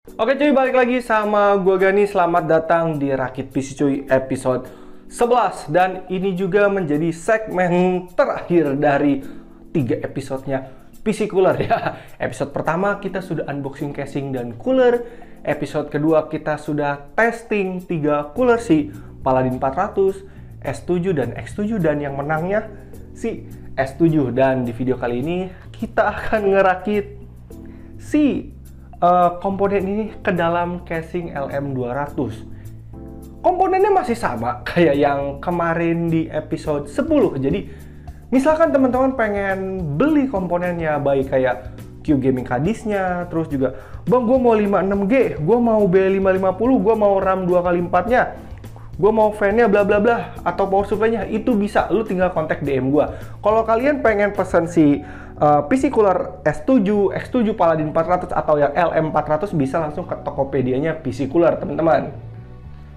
Oke cuy, balik lagi sama gua Gani. Selamat datang di Rakit PC cuy episode 11. Dan ini juga menjadi segmen terakhir dari 3 episodenya PC Cooler ya. Episode pertama kita sudah unboxing casing dan cooler. Episode kedua kita sudah testing 3 cooler si Paladin 400, S7 dan X7, dan yang menangnya si S7. Dan di video kali ini kita akan ngerakit si komponen ini ke dalam casing LM200. Komponennya masih sama kayak yang kemarin di episode 10. Jadi misalkan teman-teman pengen beli komponennya, baik kayak Q Gaming Cardisnya, terus juga bang gue mau 56G, gue mau B550, gue mau RAM 2x4 nya, gue mau fan-nya bla bla bla, atau power supply-nya, itu bisa, lu tinggal kontak DM gue. Kalau kalian pengen pesen si PC Cooler S7, X7, Paladin 400 atau yang LM400, bisa langsung ke Tokopedia-nya PC Cooler, teman-teman.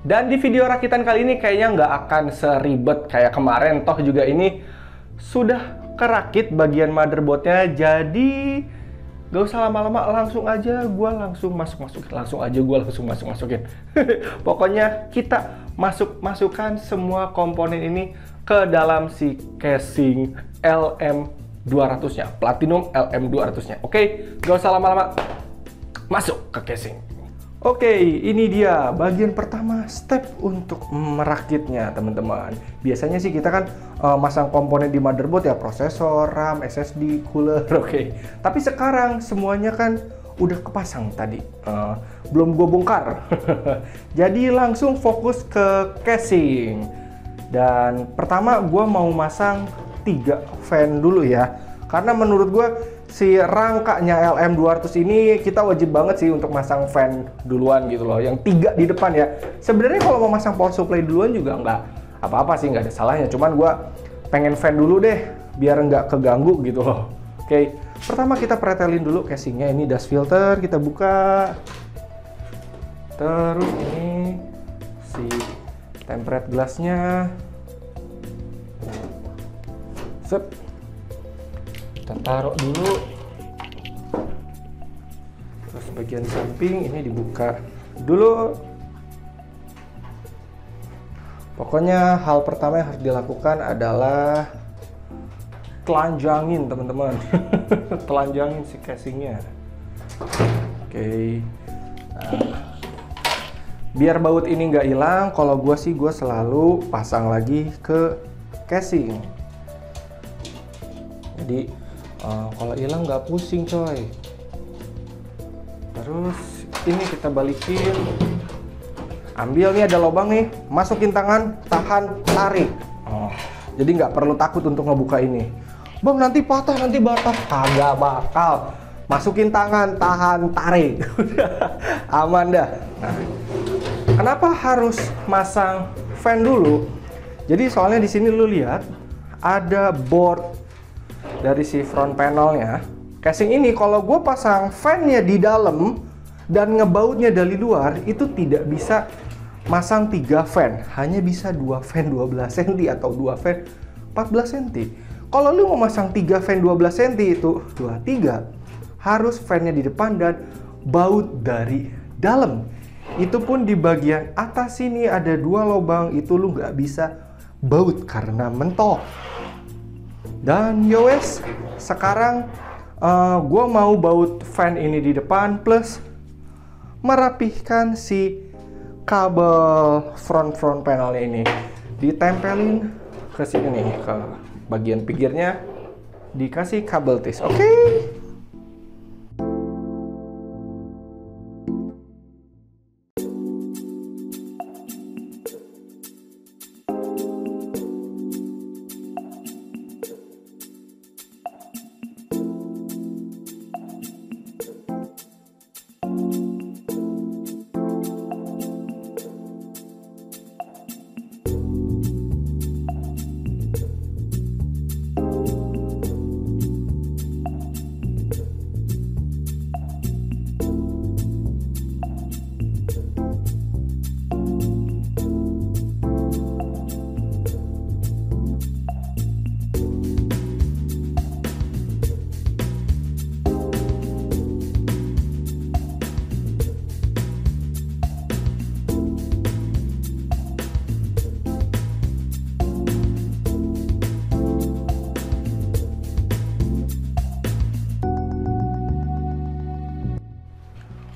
Dan di video rakitan kali ini kayaknya nggak akan seribet kayak kemarin, toh juga ini sudah kerakit bagian motherboardnya, jadi gak usah lama-lama, langsung aja gue langsung masukin. Pokoknya kita masukkan semua komponen ini ke dalam si casing LM200-nya, Platinum LM200-nya. Oke, gak usah lama-lama, masuk ke casing. Oke, ini dia bagian pertama, step untuk merakitnya, teman-teman. Biasanya sih kita kan masang komponen di motherboard ya, prosesor, RAM, SSD, cooler, oke. Tapi sekarang semuanya kan udah kepasang tadi, belum gue bongkar. Jadi langsung fokus ke casing. Dan pertama gue mau masang 3 fan dulu ya, karena menurut gue si rangkanya LM200 ini kita wajib banget sih untuk masang fan duluan gitu loh, yang 3 di depan ya. Sebenarnya kalau mau masang power supply duluan juga nggak apa-apa sih, nggak ada salahnya, cuman gue pengen fan dulu deh biar nggak keganggu gitu loh. Oke, pertama kita pretelin dulu casingnya. Ini dust filter, kita buka. Terus ini si tempered glassnya, sep, kita taruh dulu. Terus bagian samping ini dibuka dulu. Pokoknya hal pertama yang harus dilakukan adalah telanjangin, teman-teman. Telanjangin si casingnya. Oke. Nah, biar baut ini nggak hilang, kalau gue sih gue selalu pasang lagi ke casing. Jadi kalau hilang nggak pusing coy. Terus ini kita balikin, ambil nih, ada lubang nih, masukin tangan, tahan, tarik. Jadi nggak perlu takut untuk ngebuka ini. Bang nanti patah, nanti batas. Kagak bakal. Masukin tangan, tahan, tarik. Aman dah. Nah, kenapa harus masang fan dulu? Jadi soalnya di sini lu lihat ada board dari si front panelnya. Casing ini kalau gue pasang fan-nya di dalam dan ngebautnya dari luar, itu tidak bisa masang 3 fan, hanya bisa 2 fan 12 cm atau 2 fan 14 cm. Kalau lu mau masang 3 fan 12 cm itu 23, harus fan-nya di depan dan baut dari dalam. Itu pun di bagian atas sini ada 2 lubang, itu lu nggak bisa baut karena mentok. Dan yowes, sekarang gue mau baut fan ini di depan plus merapihkan si kabel front panelnya ini. Ditempelin ke sini nih, ke bagian pinggirnya dikasih kabel tis. Oke.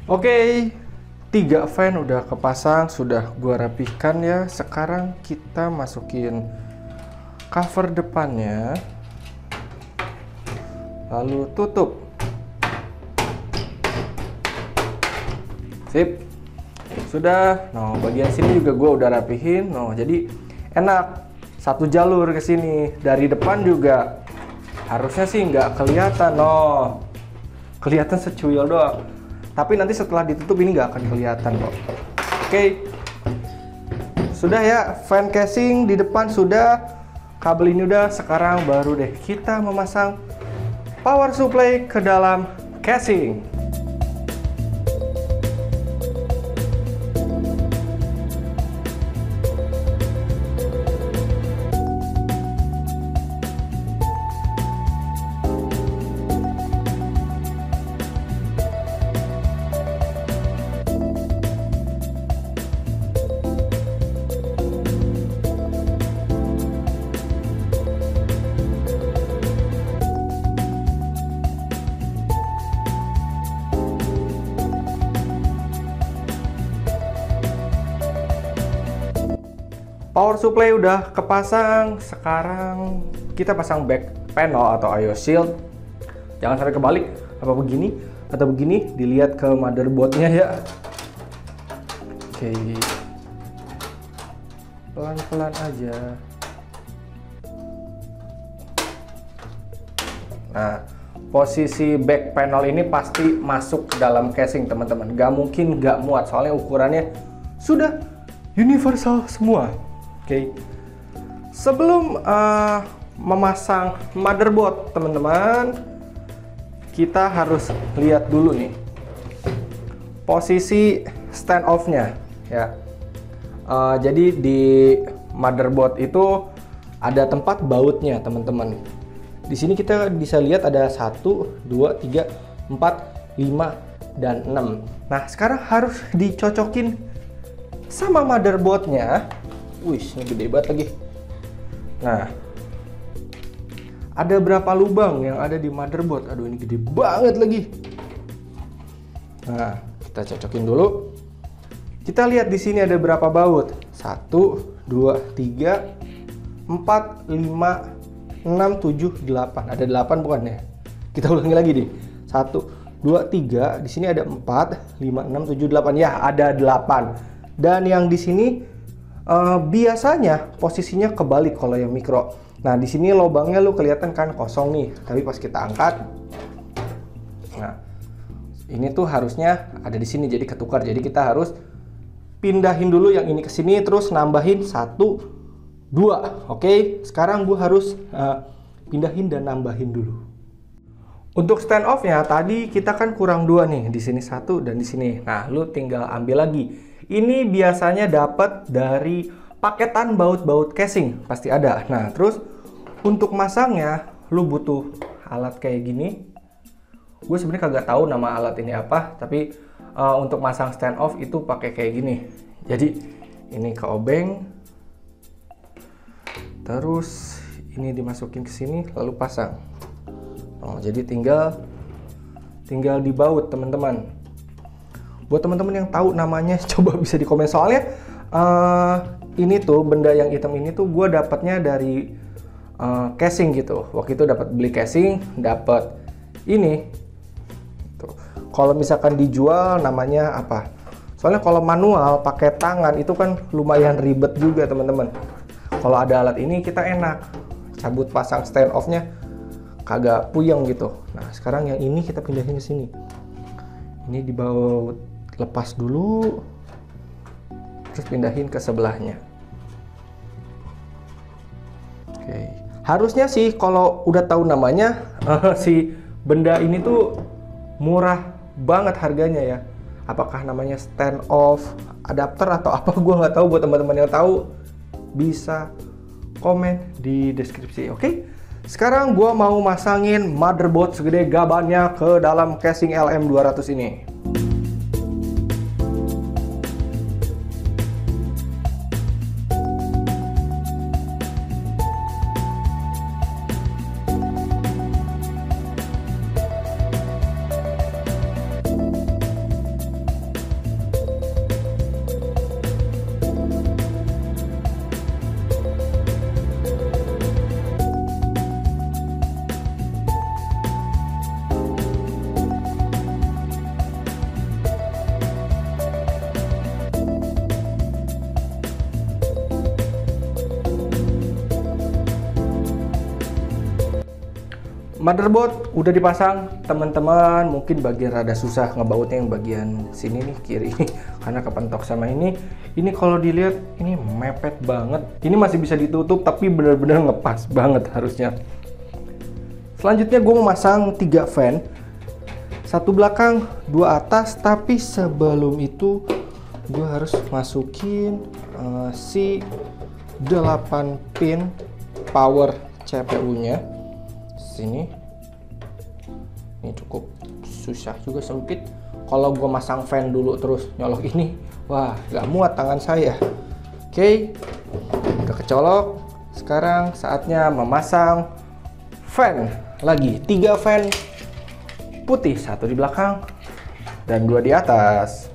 Oke, 3 fan udah kepasang, sudah gua rapihkan ya. Sekarang kita masukin cover depannya, lalu tutup. Sip, sudah. Nah, bagian sini juga gua udah rapihin. Nah, jadi enak, satu jalur ke sini. Dari depan juga harusnya sih nggak kelihatan. No, kelihatan secuil doang. Tapi nanti setelah ditutup ini nggak akan kelihatan kok. Oke, sudah ya, fan casing di depan sudah, kabel ini udah. Sekarang baru deh kita memasang power supply ke dalam casing. Power supply udah kepasang, sekarang kita pasang back panel atau IO shield. Jangan sampai kebalik, apa begini atau begini, dilihat ke motherboardnya ya. Oke, pelan-pelan aja. Nah, posisi back panel ini pasti masuk ke dalam casing teman-teman. Gak mungkin gak muat, soalnya ukurannya sudah universal semua. Oke, sebelum memasang motherboard teman-teman, kita harus lihat dulu nih posisi stand off-nya ya. Jadi di motherboard itu ada tempat bautnya teman-teman. Di sini kita bisa lihat ada 1, 2, 3, 4, 5, dan 6. Nah, sekarang harus dicocokin sama motherboardnya. Wih, ini gede banget lagi. Nah, ada berapa lubang yang ada di motherboard? Aduh, ini gede banget lagi. Nah, kita cocokin dulu. Kita lihat di sini ada berapa baut? 1, 2, 3, 4, 5, 6, 7, 8. Ada 8 bukan ya? Kita ulangi lagi nih. 1, 2, 3. Di sini ada 4, 5, 6, 7, 8. Ya, ada 8. Dan yang di sini biasanya posisinya kebalik kalau yang mikro. Nah, di sini lubangnya lu kelihatan kan kosong nih, tapi pas kita angkat, nah ini tuh harusnya ada di sini, jadi ketukar. Jadi kita harus pindahin dulu yang ini ke sini, terus nambahin 1, 2. Oke, sekarang gue harus pindahin dan nambahin dulu. Untuk stand off-nya tadi kita kan kurang 2 nih, di sini 1 dan di sini. Nah, lu tinggal ambil lagi. Ini biasanya dapat dari paketan baut-baut casing, pasti ada. Nah, terus untuk masangnya lu butuh alat kayak gini. Gue sebenarnya kagak tahu nama alat ini apa, tapi untuk masang stand off itu pakai kayak gini. Jadi ini ke obeng, terus ini dimasukin ke sini lalu pasang. Oh, jadi tinggal dibaut teman-teman. Buat teman-teman yang tahu namanya coba bisa di komen, soalnya ini tuh benda yang hitam ini tuh gue dapatnya dari casing gitu. Waktu itu dapat beli casing, dapat ini. Kalau misalkan dijual namanya apa? Soalnya kalau manual pakai tangan itu kan lumayan ribet juga teman-teman. Kalau ada alat ini kita enak, cabut pasang stand off-nya kagak puyeng gitu. Nah, sekarang yang ini kita pindahin ke sini. Ini dibawa lepas dulu, terus pindahin ke sebelahnya. Oke, harusnya sih kalau udah tahu namanya, si benda ini tuh murah banget harganya ya. Apakah namanya stand off, adapter atau apa, gue nggak tahu. Buat teman-teman yang tahu bisa komen di deskripsi. Oke, sekarang gue mau masangin motherboard segede gabannya ke dalam casing LM200 ini. Motherboard udah dipasang, teman-teman. Mungkin bagian rada susah ngebautnya yang bagian sini nih, kiri karena kepentok sama ini. Ini kalau dilihat ini mepet banget. Ini masih bisa ditutup tapi benar-benar ngepas banget harusnya. Selanjutnya gue mau masang 3 fan. 1 belakang, 2 atas, tapi sebelum itu gue harus masukin si 8 pin power CPU-nya. Sini ini cukup susah juga, sempit. Kalau gue masang fan dulu terus nyolok ini, wah gak muat tangan saya. Oke, udah kecolok. Sekarang saatnya memasang fan lagi. 3 fan putih, 1 di belakang dan 2 di atas.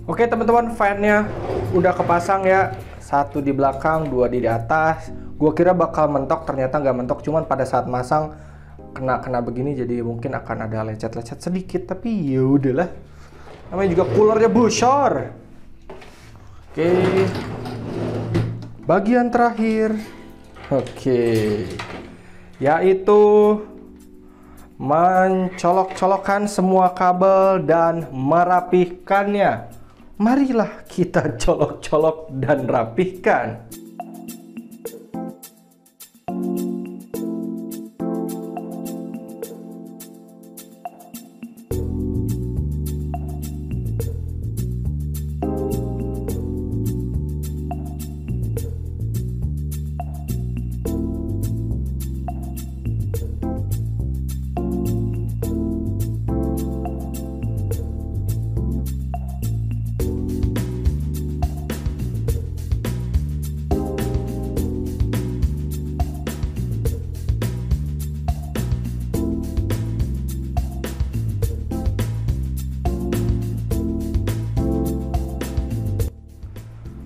Oke teman-teman, fan-nya udah kepasang ya. 1 di belakang, 2 di atas. Gua kira bakal mentok, ternyata nggak mentok. Cuman pada saat masang kena begini, jadi mungkin akan ada lecet-lecet sedikit. Tapi ya udahlah. Namanya juga coolernya bocor. Oke. Bagian terakhir. Oke. Yaitu mencolok-colokkan semua kabel dan merapihkannya. Marilah kita colok-colok dan rapihkan.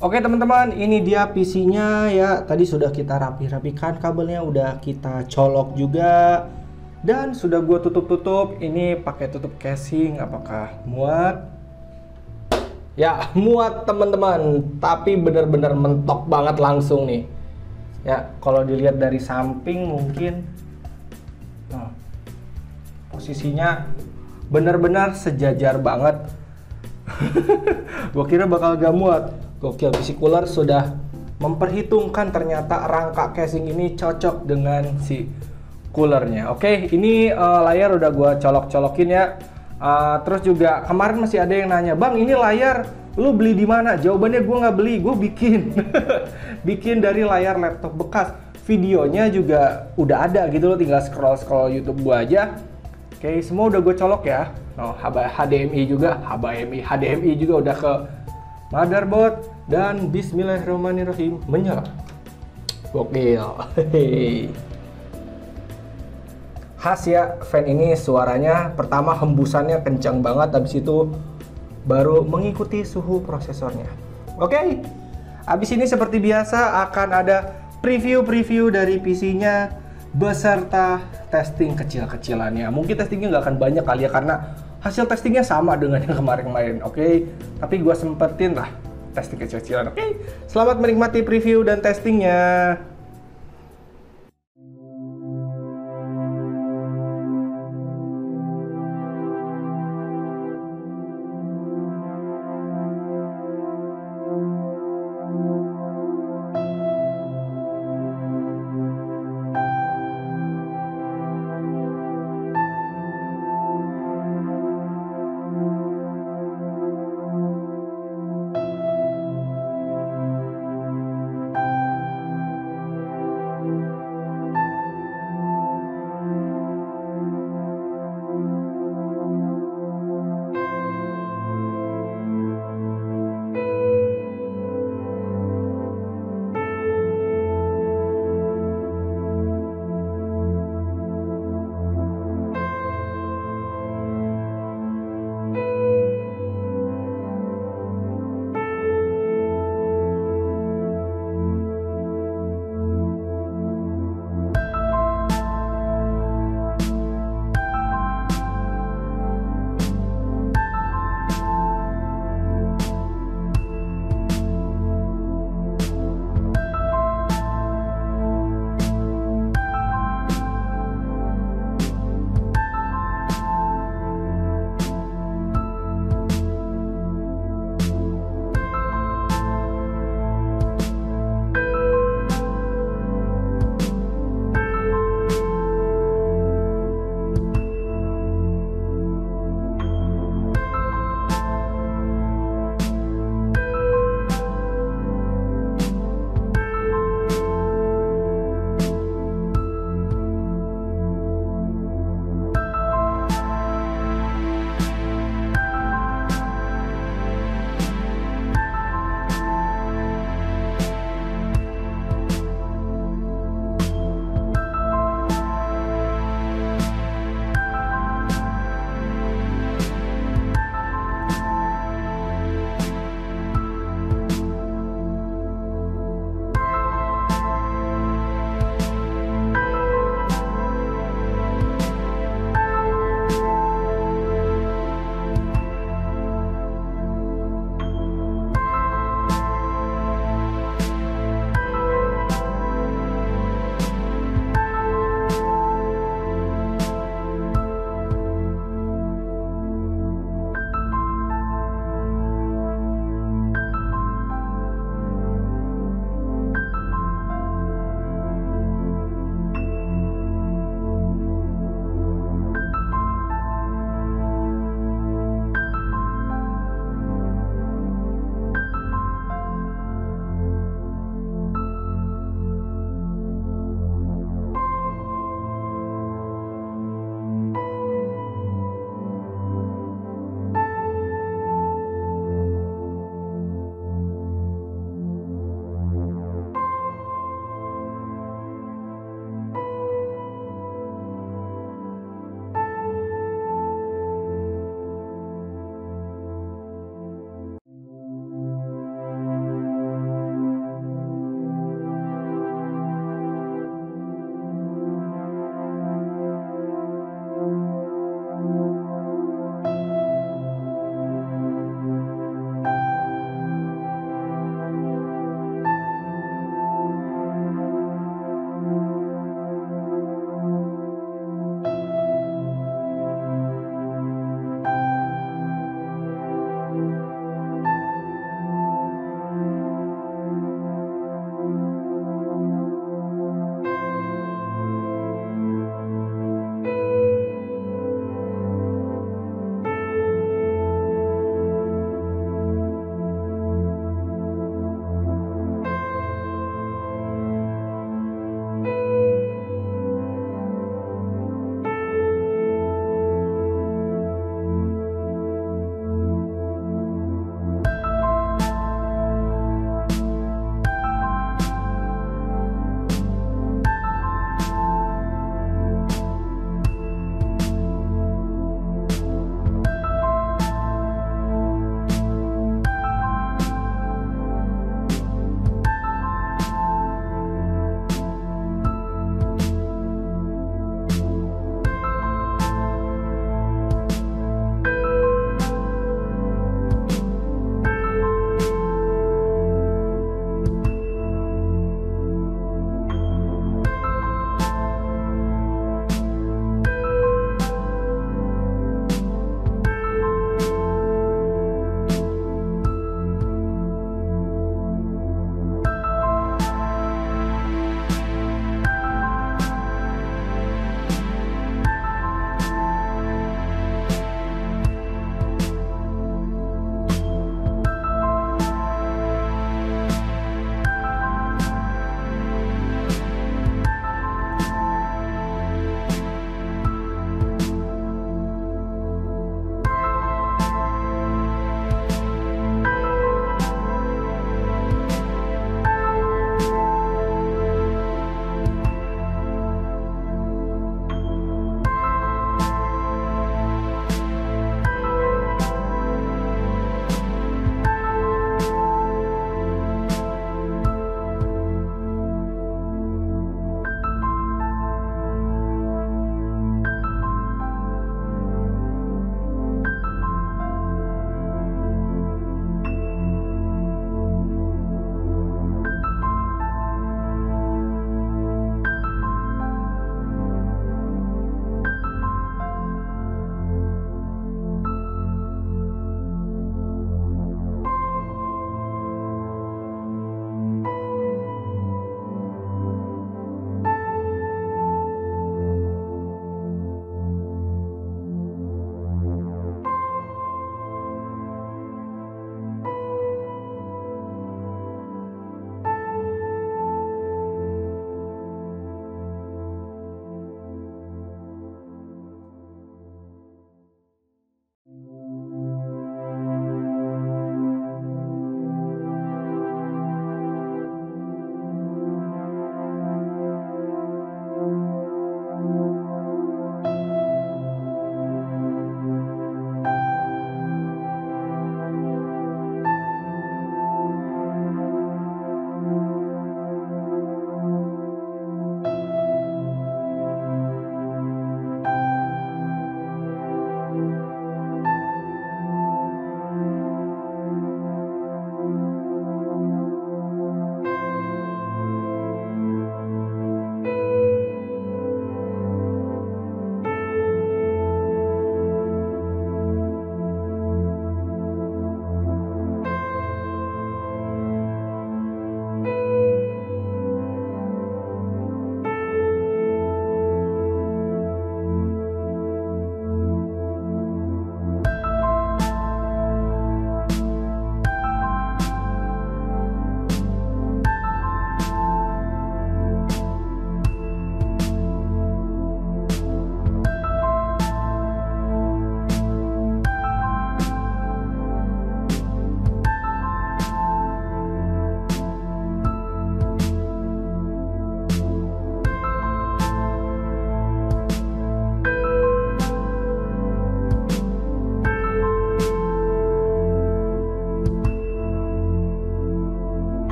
Oke teman-teman, ini dia PC-nya ya. Tadi sudah kita rapikan kabelnya, udah kita colok juga. Dan sudah gue tutup-tutup. Ini pakai tutup casing, apakah muat? Ya, muat teman-teman. Tapi bener-bener mentok banget langsung nih. Ya, kalau dilihat dari samping mungkin posisinya bener-bener sejajar banget. Gue kira bakal gak muat. Gokil, PC cooler sudah memperhitungkan ternyata rangka casing ini cocok dengan si coolernya. Oke, ini layar udah gua colok-colokin ya. Terus juga kemarin masih ada yang nanya, "Bang, ini layar lu beli di mana?" Jawabannya gua nggak beli, gua bikin. Bikin dari layar laptop bekas. Videonya juga udah ada gitu loh, tinggal scroll YouTube gua aja. Oke, semua udah gue colok ya. HDMI juga udah ke motherboard dan bismillahirrahmanirrahim menyala. Gokil. Khas ya fan ini, suaranya pertama hembusannya kencang banget, habis itu baru mengikuti suhu prosesornya. Oke. Habis ini seperti biasa akan ada preview dari PC-nya beserta testing kecil-kecilannya. Mungkin testingnya nggak akan banyak kali ya, karena hasil testingnya sama dengan yang kemarin-kemarin. Oke, tapi gue sempetin lah testing kecil-kecilan. Oke, selamat menikmati preview dan testingnya.